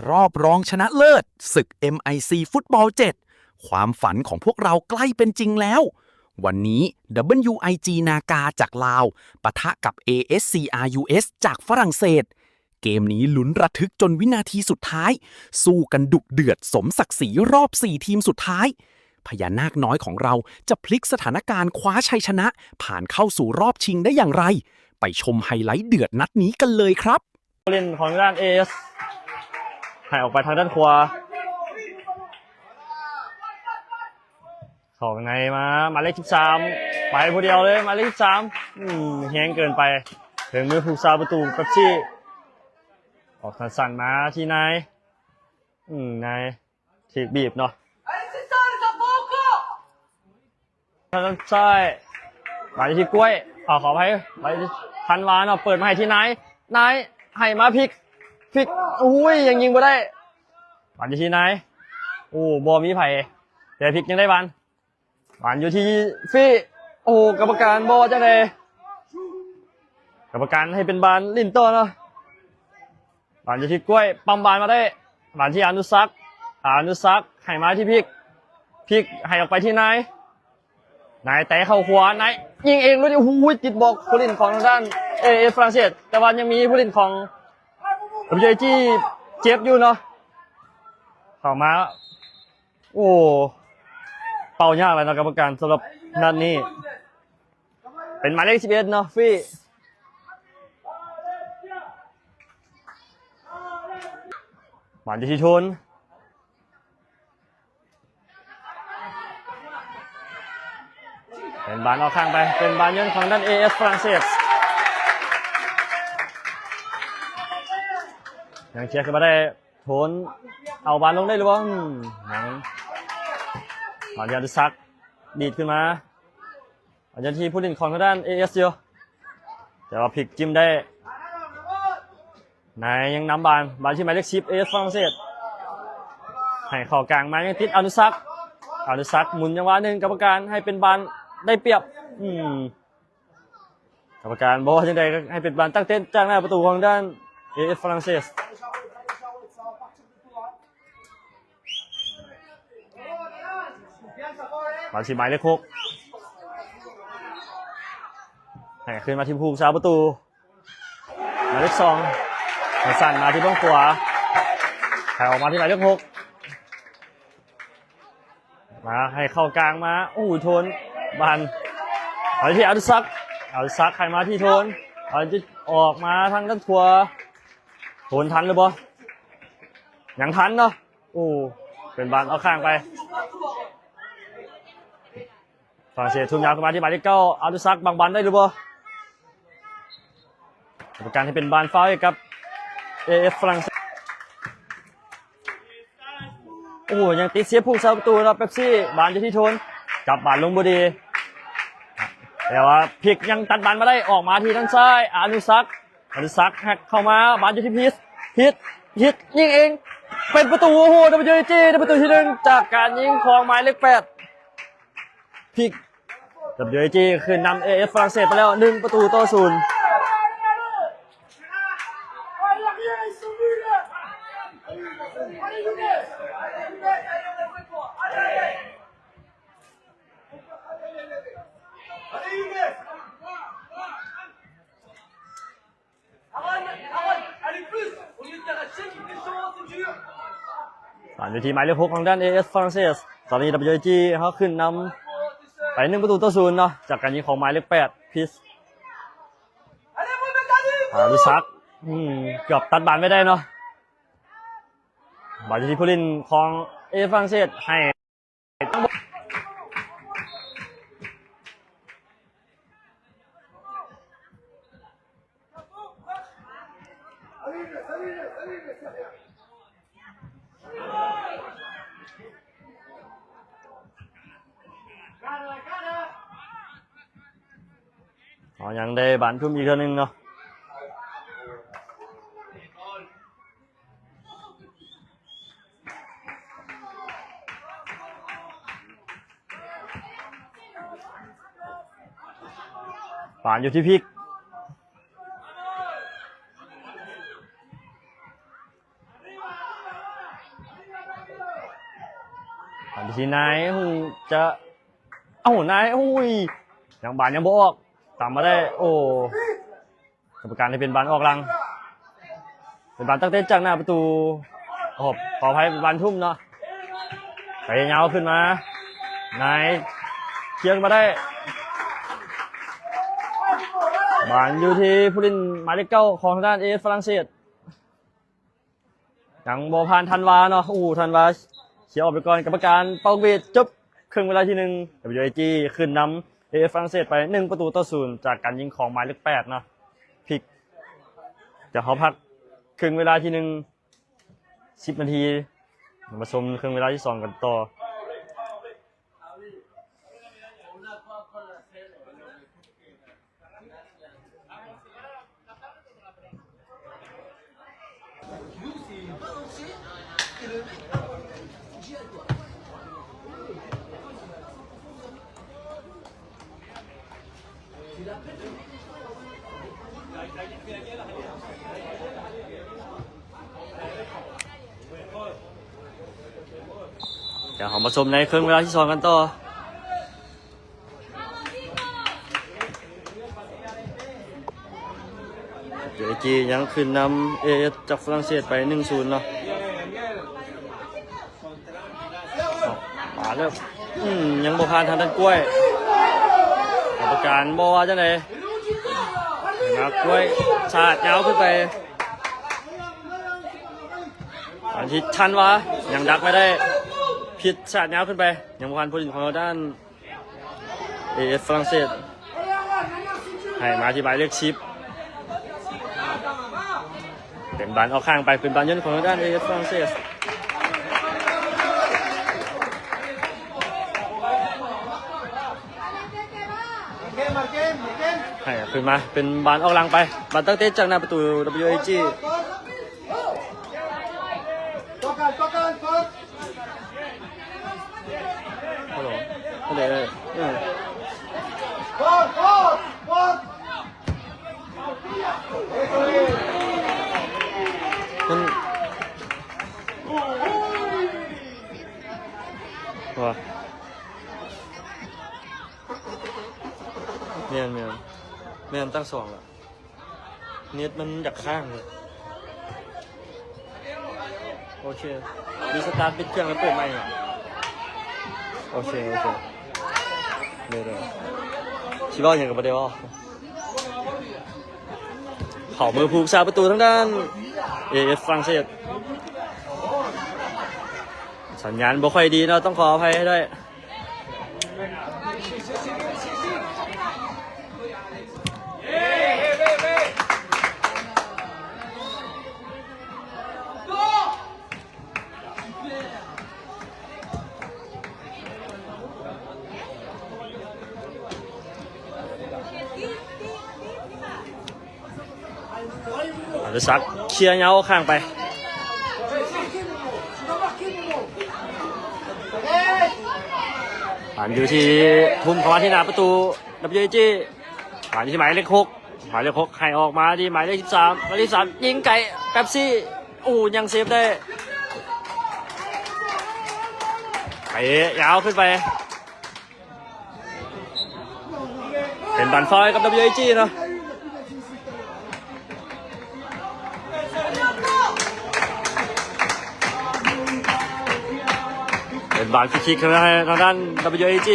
รอบรองชนะเลิศศึก MIC ฟุตบอล 7 ความฝันของพวกเราใกล้เป็นจริงแล้ว วันนี้ WIG นากาจากลาวปะทะกับ ASCRUS จากฝรั่งเศส เกมนี้ลุ้นระทึกจนวินาทีสุดท้าย สู้กันดุเดือดสมศักดิ์ศรีรอบ 4 ทีมสุดท้าย พญานาคน้อยของเราจะพลิกสถานการณ์คว้าชัยชนะ ผ่านเข้าสู่รอบชิงได้อย่างไร ไปชมไฮไลท์เดือดนัดนี้กันเลยครับผู้เล่นของด้าน AS ให้ออกไปทางด้านขวาเข้าในมาหมายเลข13ไปผู้เดียวเลยหมายเลข13แห้งเกินไปถึงมือผู้สาประตูเป๊ปซี่ออกสั่นมาที่นายนายถีบบีบเนาะทางด้านซ้ายหมายเลขที่กล้วยขออภัยหมายเลขพันวานเนาะเปิดมาให้ที่นายให้มาพลิกอุ้ยยังยิงบ่ได้บอลอยู่ที่ไหนโอ้บอลมีไผ่แต่พลิกยังได้บอลอยู่ที่ฟี่โอ้กรรมการบอลจังเลยกรรมการให้เป็นบอลลินโต้เนาะบอลอยู่ที่กล้วยปั๊มบอลมาได้บอลที่อนุซักให้มาที่พลิกให้ออกไปที่นายแต่เข้าขวานายยิงเองรู้ดิโอ้ยติดบอกผู้เล่นของทางด้านฝรั่งเศสแต่ว่ายังมีผู้เล่นของผมเจอที่เจ็บอยู่เนาะเข้ามาโอ้เป่ายากเลยนะกรรมการสำหรับนัดนี้เป็นหมายเลข11เนาะฟี่หวานจะชิชนเป็นบานออกข้างไปเป็นบานย้อนของด้าน AS ฝรั่งเศสยังเชียร์ขึ้นมาได้โถนเอาบานลงได้หรือเปล่าบอลยาดุซักดีดขึ้นมาบอลยันที่ผู้เล่นของทางด้าน AS เยอะแต่ว่าพลิกจิ้มได้นายยังนำบอลที่หมายเลข10 AS ฝรั่งเศสให้เข้ากลางมายังติดอนุซักหมุนจังหวะหนึ่งกรรมการให้เป็นบอลได้เปรียบกรรมการบอกจังใดให้เป็นบอลตั้งเต้นจากหน้าประตูของด้าน AS ฝรั่งเศสบอลสีหมายเลข6ให้ขึ้นมาที่ภูมิสาประตูหมายเลข2ให้สั่นมาที่บ้องขวาให้ออกมาที่หมายเลข6มาให้เข้ากลางมาโอ้โหโทนบอลไปที่อนุซักให้มาที่โทนบอลจะออกมาทางด้านขวาโทนทันหรือเปล่ายังทันเนาะโอ้เป็นบอลเอาข้างไปฝรั่งเศสทุ่มยาวขึ้นมาที่หมายเลข9อนุซักบังบอลได้หรือเปล่ากรรมการให้เป็นบอลฟาวล์กับ AS ฝรั่งเศสโอ้ยังติดเสียผู้สาประตูนะเป๊ปซี่บอลจะที่โทนจับบอลลงบดีแต่ว่าพลิกยังตัดบอลมาได้ออกมาที่ด้านซ้ายอนุซักแฮกเข้ามาบอลอยู่ที่พิษยิงเองเป็นประตูโอ้โหWGได้ประตูที่1จากการยิงของหมายเลข8พลิกWG คืนนำ AS ฝรั่งเศสไปแล้ว1-0อยู่ที่หมายเลข6ของด้าน AS ฝรั่งเศสตอนนี้ WG เขาขึ้นนำไป1-0เนาะจากการยิงของหมายเลข8พิสลูซักเกือบตัดบอลไม่ได้เนาะบอลอยู่ที่ผู้เล่นของ AS ฝรั่งเศสให้ยังได้บอลทุ่มอีกทีนึงเนาะบอลอยู่ที่พิก บ วันที่นายจะเอ้านายยังบานยังบออกตามมาได้โอ้กรรมการให้เป็นบานออกหลังเป็นบานตั้งเต้นจากหน้าประตูขออภัยเป็นบานทุ่มเนาะไปเงาขึ้นมานายเคลียร์มาได้บานอยู่ที่ผู้เล่นหมายเลขเก้าของทางด้านเอสฝรั่งเศสยังบอลผ่านธันวาเนาะธันวาเขียวออกไปก่อนกรรมการเป่าเบสจบครึ่งเวลาที่1 WAG ขึ้นนำเอสฝรั่งเศสไป1-0จากการยิงของหมายเลข8เนาะพลิกจะเขาพักครึ่งเวลาที่10 นาทีมาชมครึ่งเวลาที่2กันต่อเดี๋ยวเรามาชมในครึ่งเวลาที่2กันต่อเดี๋ยวจียังขึ้นนำเอสจากฝรั่งเศสไป1-0เนาะมาเริ่มยังบ่ผ่านทางด้านกล้วยกรรมการบอกว่าจังได๋นะกล้วยชาดยาวขึ้นไปอันที่ทันวะยังดักไม่ได้ผิดชาดยาวขึ้นไปยังบ่ผ่านผู้เล่นของด้านเอสฝรั่งเศสให้มาที่หมายเลข10เป็นบานออกข้างไปเป็นบานยืนของด้านเอสฝรั่งเศสให้ขึ้นมาเป็นบานออกหลังไปบานตั้งเต้จากหน้าประตู WAG ฮัลโหลฮัลโหลมันว้าเมียนตั้ง2ละเน็ตมันอยากข้างเลยโอเคมีสตาร์ทปิดเครื่องแล้วเปิดใหม่อ่ะโอเคเดี๋ยวชิบ้าอย่างกับประเดี๋ยวเขามือผูกซาประตูทั้งด้านเอสฝรั่งเศสสัญญาณบ่ค่อยดีเนาะต้องขออภัยให้ด้วยจะซักเคลียร์เงาข้างไปผ่านอยู่ที่ทุ่มเข้ามาที่หน้าประตู WAG ผ่านที่หมายเลข6ให้ออกมาที่หมายเลข13หมายเลข13ยิงไก่เป๊ปซี่ยังเซฟได้ไปยาวขึ้นไปเป็นบันฟอยกับ WAG เนาะเป็นบาลฟรีคิกทางด้าน WAG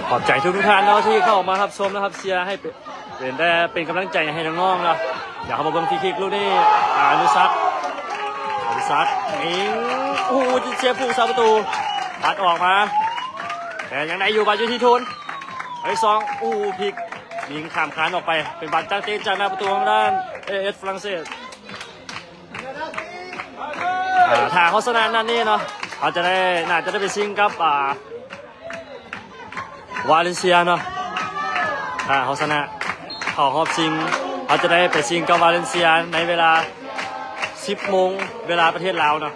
ขอบใจทุกท่านเนาะที่เข้ามารับชมนะครับเชียร์ให้เป็นกำลังใจให้น้องๆเนาะอยากเข้ามาเบิ่งฟรีคิกลูกนี่อนุสักเชียร์ผู้สาประตูปัดออกมาแต่ยังได้อยู่บาลอยู่ที่ทุนไอ้2พลิกยิงข้ามคานออกไปเป็นบอลตั้งเตะจากหน้าประตูของด้านเอสฝรั่งเศสถ้าเขาชนะนั่นนี่เนาะเขาน่าจะได้ไปซิงกับวาเลนเซียเนาะถ้าเขาชนะเขารอบซิงเขาจะได้ไปซิงกับวาเลนเซียในเวลา 10 โมงเวลาประเทศลาวเนาะ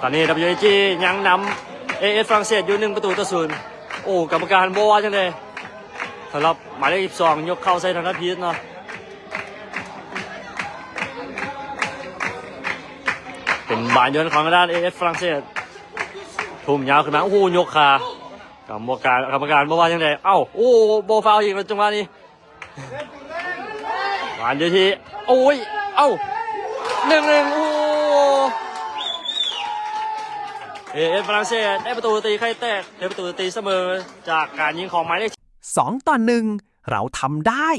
ตอนนี้ WAG ยังนำเอสฝรั่งเศสอยู่1-0กรรมการบอกว่าจังได๋ สำหรับหมายเลข12ยกเข้าใส่ธนพีชเนาะเป็นบานยนต์ของด้าน AS ฝรั่งเศสทุ่มยาวขึ้นมาโอ้โหยกขากรรมการเมื่อวานยังไงเอ้าโอ้โบฟาวอีกแล้วจังหวะนี้บานอยู่ที่โอ้ยเอ้า1-1โอ้AS ฝรั่งเศสได้ประตูตีไข่แตกได้ประตูตีเสมอจากการยิงของหมายเลข2-1เราทำได้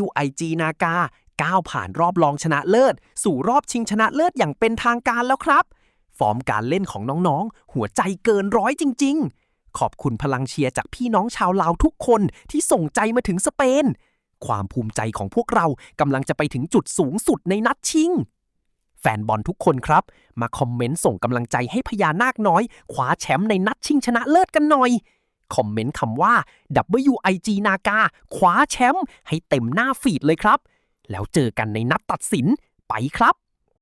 WIG นากาก้าวผ่านรอบรองชนะเลิศสู่รอบชิงชนะเลิศอย่างเป็นทางการแล้วครับฟอร์มการเล่นของน้องๆหัวใจเกินร้อยจริงๆขอบคุณพลังเชียร์จากพี่น้องชาวลาวทุกคนที่ส่งใจมาถึงสเปนความภูมิใจของพวกเรากำลังจะไปถึงจุดสูงสุดในนัดชิงแฟนบอลทุกคนครับมาคอมเมนต์ส่งกำลังใจให้พญานาคน้อยคว้าแชมป์ในนัดชิงชนะเลิศกันหน่อยคอมเมนต์คำว่า WIG นากาคว้าแชมป์ให้เต็มหน้าฟีดเลยครับแล้วเจอกันในนัดตัดสินไปครับ